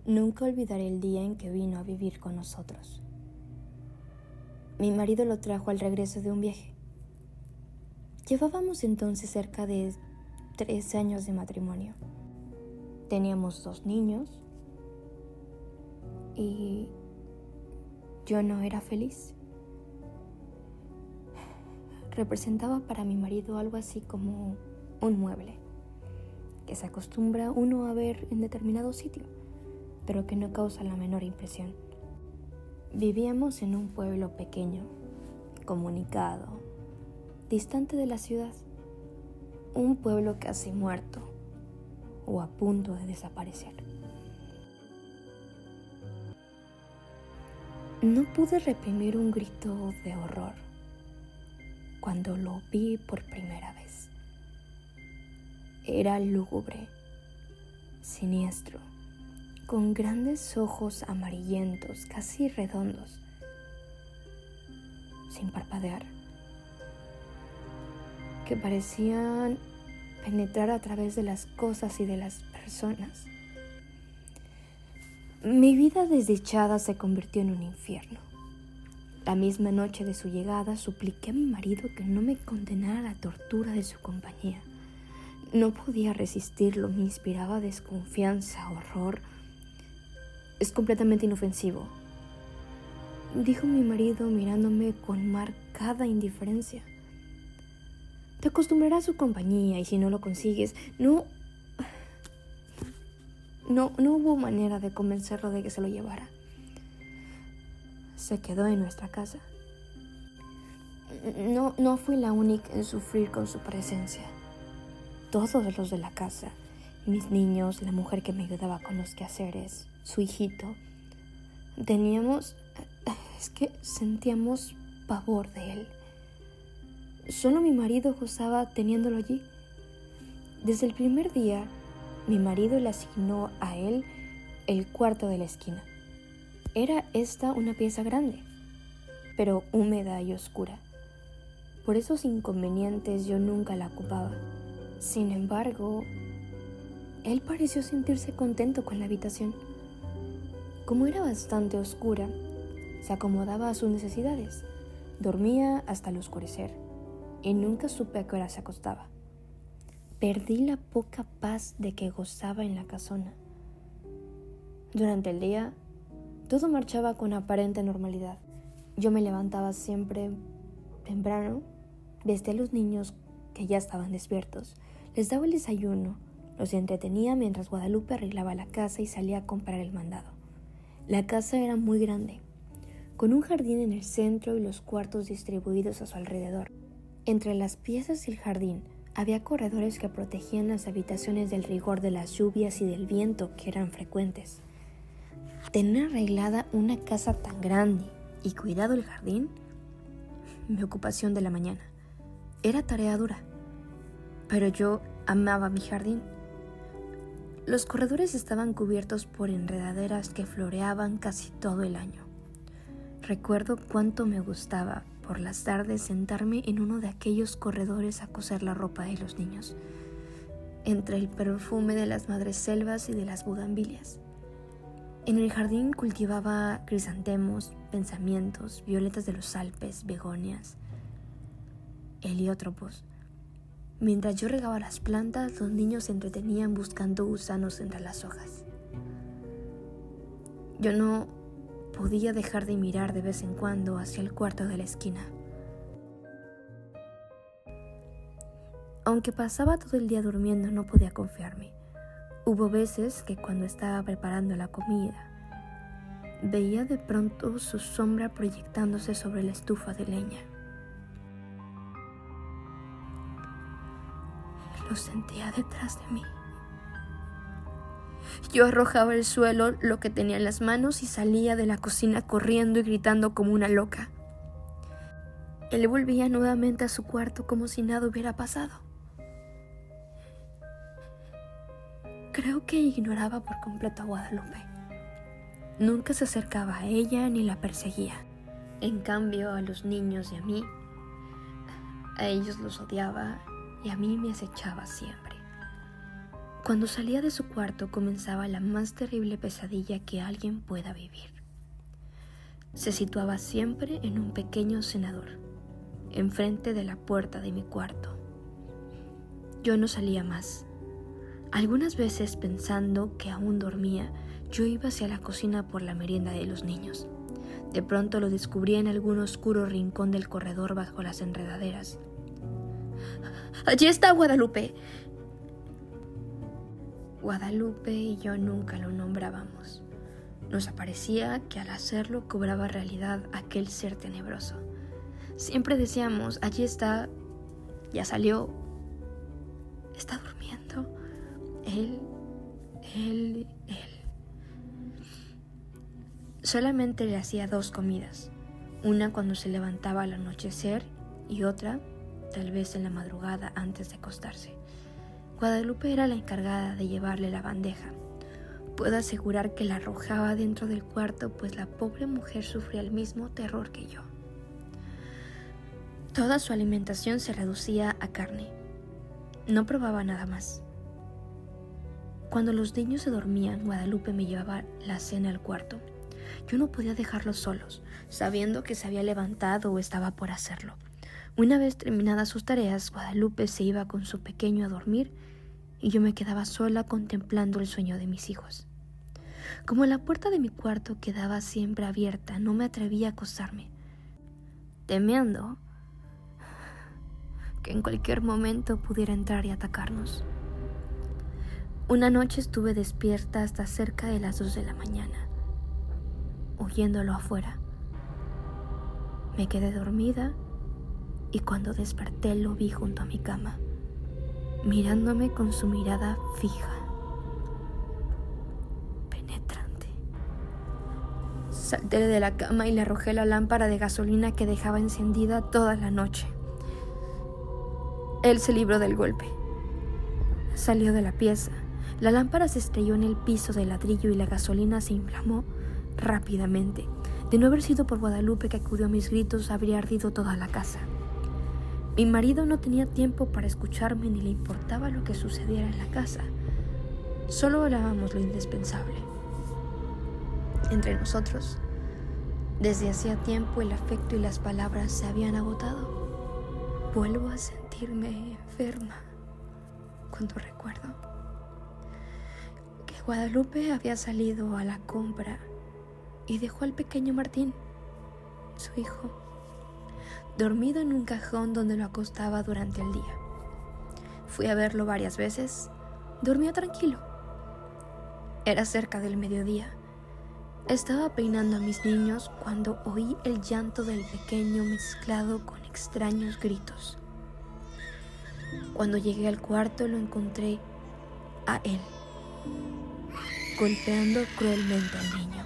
Nunca olvidaré el día en que vino a vivir con nosotros. Mi marido lo trajo al regreso de un viaje. Llevábamos entonces cerca de 3 años de matrimonio. Teníamos 2 niños y yo no era feliz. Representaba para mi marido algo así como un mueble que se acostumbra uno a ver en determinado sitio, pero que no causa la menor impresión. Vivíamos en un pueblo pequeño, comunicado, distante de la ciudad, un pueblo casi muerto o a punto de desaparecer. No pude reprimir un grito de horror cuando lo vi por primera vez. Era lúgubre, siniestro, con grandes ojos amarillentos, casi redondos, sin parpadear, que parecían penetrar a través de las cosas y de las personas. Mi vida desdichada se convirtió en un infierno. La misma noche de su llegada supliqué a mi marido que no me condenara a la tortura de su compañía. No podía resistirlo, me inspiraba desconfianza, horror. Es completamente inofensivo, dijo mi marido mirándome con marcada indiferencia. Te acostumbrarás a su compañía y si no lo consigues, no hubo manera de convencerlo de que se lo llevara. Se quedó en nuestra casa. No fui la única en sufrir con su presencia. Todos los de la casa, mis niños, la mujer que me ayudaba con los quehaceres, su hijito, sentíamos pavor de él. Solo mi marido gozaba teniéndolo allí. Desde el primer día, mi marido le asignó a él el cuarto de la esquina. Era esta una pieza grande, pero húmeda y oscura. Por esos inconvenientes yo nunca la ocupaba. Sin embargo, él pareció sentirse contento con la habitación. Como era bastante oscura, se acomodaba a sus necesidades. Dormía hasta el oscurecer y nunca supe a qué hora se acostaba. Perdí la poca paz de que gozaba en la casona. Durante el día, todo marchaba con aparente normalidad. Yo me levantaba siempre temprano, vestía a los niños que ya estaban despiertos, les daba el desayuno, los entretenía mientras Guadalupe arreglaba la casa y salía a comprar el mandado. La casa era muy grande, con un jardín en el centro y los cuartos distribuidos a su alrededor. Entre las piezas y el jardín había corredores que protegían las habitaciones del rigor de las lluvias y del viento que eran frecuentes. Tener arreglada una casa tan grande y cuidado el jardín, mi ocupación de la mañana. Era tarea dura, pero yo amaba mi jardín. Los corredores estaban cubiertos por enredaderas que floreaban casi todo el año. Recuerdo cuánto me gustaba por las tardes sentarme en uno de aquellos corredores a coser la ropa de los niños, entre el perfume de las madreselvas y de las bugambilias. En el jardín cultivaba crisantemos, pensamientos, violetas de los Alpes, begonias, heliotropos. Mientras yo regaba las plantas, los niños se entretenían buscando gusanos entre las hojas. Yo no podía dejar de mirar de vez en cuando hacia el cuarto de la esquina. Aunque pasaba todo el día durmiendo, no podía confiarme. Hubo veces que cuando estaba preparando la comida, veía de pronto su sombra proyectándose sobre la estufa de leña. Lo sentía detrás de mí. Yo arrojaba al suelo lo que tenía en las manos y salía de la cocina corriendo y gritando como una loca. Él volvía nuevamente a su cuarto como si nada hubiera pasado. Creo que ignoraba por completo a Guadalupe. Nunca se acercaba a ella ni la perseguía. En cambio, a los niños y a mí, a ellos los odiaba y a mí me acechaba siempre. Cuando salía de su cuarto comenzaba la más terrible pesadilla que alguien pueda vivir. Se situaba siempre en un pequeño cenador, enfrente de la puerta de mi cuarto. Yo no salía más. Algunas veces, pensando que aún dormía, yo iba hacia la cocina por la merienda de los niños. De pronto lo descubrí en algún oscuro rincón del corredor bajo las enredaderas. ¡Allí está Guadalupe! Guadalupe y yo nunca lo nombrábamos. Nos parecía que al hacerlo cobraba realidad aquel ser tenebroso. Siempre decíamos, allí está, ya salió, está durmiendo, él. Solamente le hacía 2 comidas, una cuando se levantaba al anochecer y otra, tal vez en la madrugada antes de acostarse. Guadalupe era la encargada de llevarle la bandeja. Puedo asegurar que la arrojaba dentro del cuarto, pues la pobre mujer sufría el mismo terror que yo. Toda su alimentación se reducía a carne. No probaba nada más. Cuando los niños se dormían, Guadalupe me llevaba la cena al cuarto. Yo no podía dejarlos solos, sabiendo que se había levantado o estaba por hacerlo. Una vez terminadas sus tareas, Guadalupe se iba con su pequeño a dormir y yo me quedaba sola contemplando el sueño de mis hijos. Como la puerta de mi cuarto quedaba siempre abierta, no me atrevía a acostarme, temiendo que en cualquier momento pudiera entrar y atacarnos. Una noche estuve despierta hasta cerca de las 2 de la mañana, oyéndolo afuera. Me quedé dormida y cuando desperté lo vi junto a mi cama, mirándome con su mirada fija, penetrante. Salté de la cama y le arrojé la lámpara de gasolina que dejaba encendida toda la noche. Él se libró del golpe. Salió de la pieza. La lámpara se estrelló en el piso de ladrillo y la gasolina se inflamó rápidamente. De no haber sido por Guadalupe, que acudió a mis gritos, habría ardido toda la casa. Mi marido no tenía tiempo para escucharme ni le importaba lo que sucediera en la casa. Solo hablábamos lo indispensable. Entre nosotros, desde hacía tiempo el afecto y las palabras se habían agotado. Vuelvo a sentirme enferma cuando recuerdo que Guadalupe había salido a la compra y dejó al pequeño Martín, su hijo, dormido en un cajón donde lo acostaba durante el día. Fui a verlo varias veces. Dormía tranquilo. Era cerca del mediodía. Estaba peinando a mis niños cuando oí el llanto del pequeño mezclado con extraños gritos. Cuando llegué al cuarto lo encontré a él, golpeando cruelmente al niño.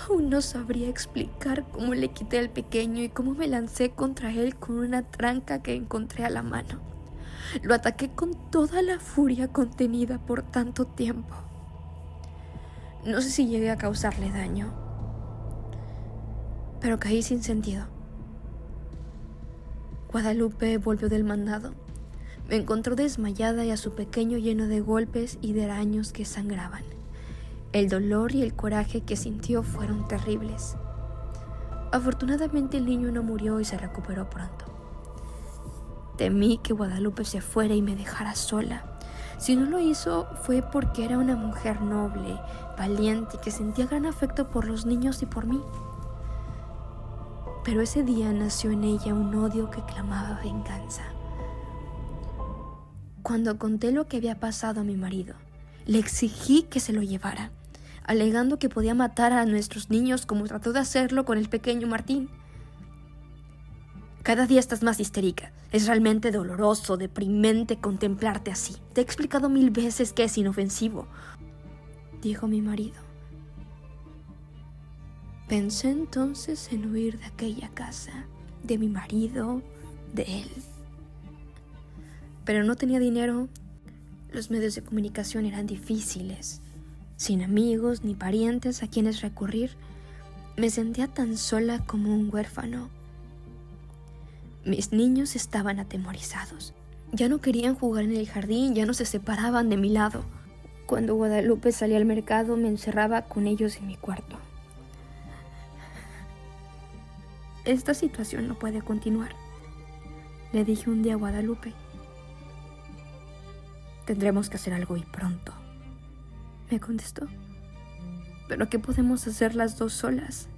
Aún no sabría explicar cómo le quité al pequeño y cómo me lancé contra él con una tranca que encontré a la mano. Lo ataqué con toda la furia contenida por tanto tiempo. No sé si llegué a causarle daño, pero caí sin sentido. Guadalupe volvió del mandado. Me encontró desmayada y a su pequeño lleno de golpes y de araños que sangraban. El dolor y el coraje que sintió fueron terribles. Afortunadamente el niño no murió y se recuperó pronto. Temí que Guadalupe se fuera y me dejara sola. Si no lo hizo fue porque era una mujer noble, valiente y que sentía gran afecto por los niños y por mí. Pero ese día nació en ella un odio que clamaba venganza. Cuando conté lo que había pasado a mi marido, le exigí que se lo llevara, alegando que podía matar a nuestros niños como trató de hacerlo con el pequeño Martín. Cada día estás más histérica. Es realmente doloroso, deprimente contemplarte así. Te he explicado 1000 veces que es inofensivo, dijo mi marido. Pensé entonces en huir de aquella casa, de mi marido, de él. Pero no tenía dinero. Los medios de comunicación eran difíciles. Sin amigos ni parientes a quienes recurrir, me sentía tan sola como un huérfano. Mis niños estaban atemorizados. Ya no querían jugar en el jardín, ya no se separaban de mi lado. Cuando Guadalupe salía al mercado, me encerraba con ellos en mi cuarto. Esta situación no puede continuar, le dije un día a Guadalupe. Tendremos que hacer algo y pronto, me contestó. ¿Pero qué podemos hacer las dos solas?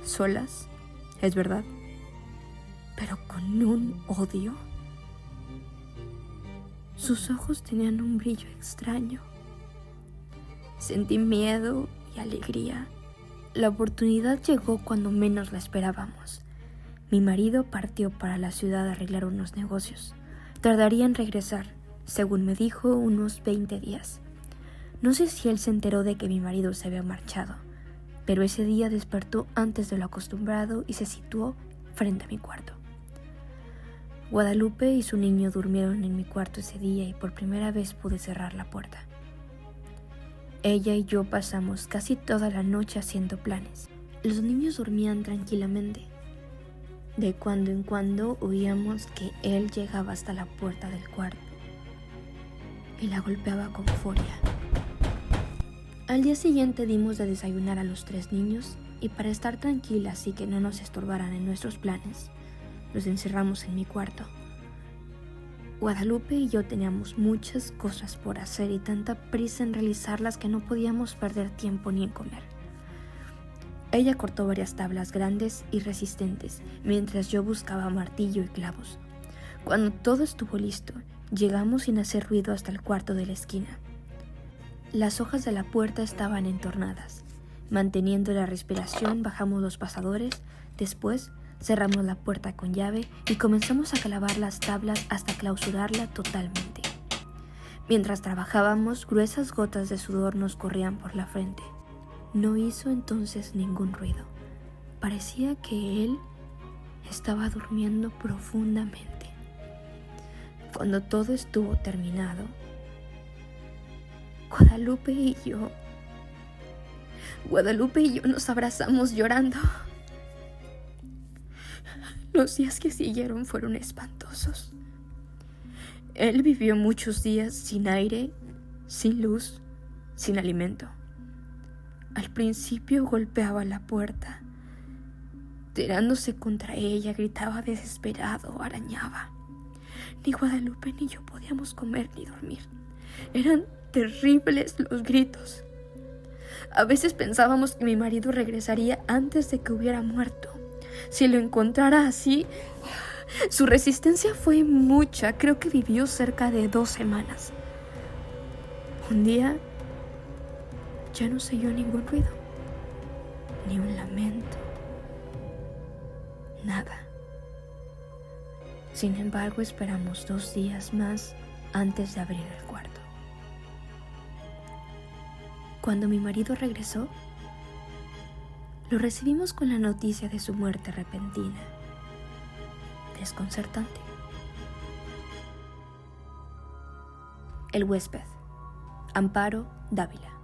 Solas, es verdad, pero con un odio. Sus ojos tenían un brillo extraño. Sentí miedo y alegría. La oportunidad llegó cuando menos la esperábamos. Mi marido partió para la ciudad a arreglar unos negocios. Tardaría en regresar, según me dijo, unos 20 días. No sé si él se enteró de que mi marido se había marchado, pero ese día despertó antes de lo acostumbrado y se situó frente a mi cuarto. Guadalupe y su niño durmieron en mi cuarto ese día y por primera vez pude cerrar la puerta. Ella y yo pasamos casi toda la noche haciendo planes. Los niños dormían tranquilamente. De cuando en cuando oíamos que él llegaba hasta la puerta del cuarto y la golpeaba con furia. Al día siguiente dimos de desayunar a los 3 niños y para estar tranquilas y que no nos estorbaran en nuestros planes, los encerramos en mi cuarto. Guadalupe y yo teníamos muchas cosas por hacer y tanta prisa en realizarlas que no podíamos perder tiempo ni en comer. Ella cortó varias tablas grandes y resistentes, mientras yo buscaba martillo y clavos. Cuando todo estuvo listo, llegamos sin hacer ruido hasta el cuarto de la esquina. Las hojas de la puerta estaban entornadas. Manteniendo la respiración, bajamos los pasadores, después cerramos la puerta con llave y comenzamos a clavar las tablas hasta clausurarla totalmente. Mientras trabajábamos, gruesas gotas de sudor nos corrían por la frente. No hizo entonces ningún ruido. Parecía que él estaba durmiendo profundamente. Cuando todo estuvo terminado, Guadalupe y yo nos abrazamos llorando. Los días que siguieron fueron espantosos. Él vivió muchos días sin aire, sin luz, sin alimento. Al principio golpeaba la puerta. Tirándose contra ella, gritaba desesperado, arañaba. Ni Guadalupe ni yo podíamos comer ni dormir. Eran terribles los gritos. A veces pensábamos que mi marido regresaría antes de que hubiera muerto. Si lo encontrara así, su resistencia fue mucha. Creo que vivió cerca de 2 semanas. Un día ya no se oyó ningún ruido, ni un lamento, nada. Sin embargo, esperamos 2 días más antes de abrir el cuarto. Cuando mi marido regresó, lo recibimos con la noticia de su muerte repentina, desconcertante. El huésped, Amparo Dávila.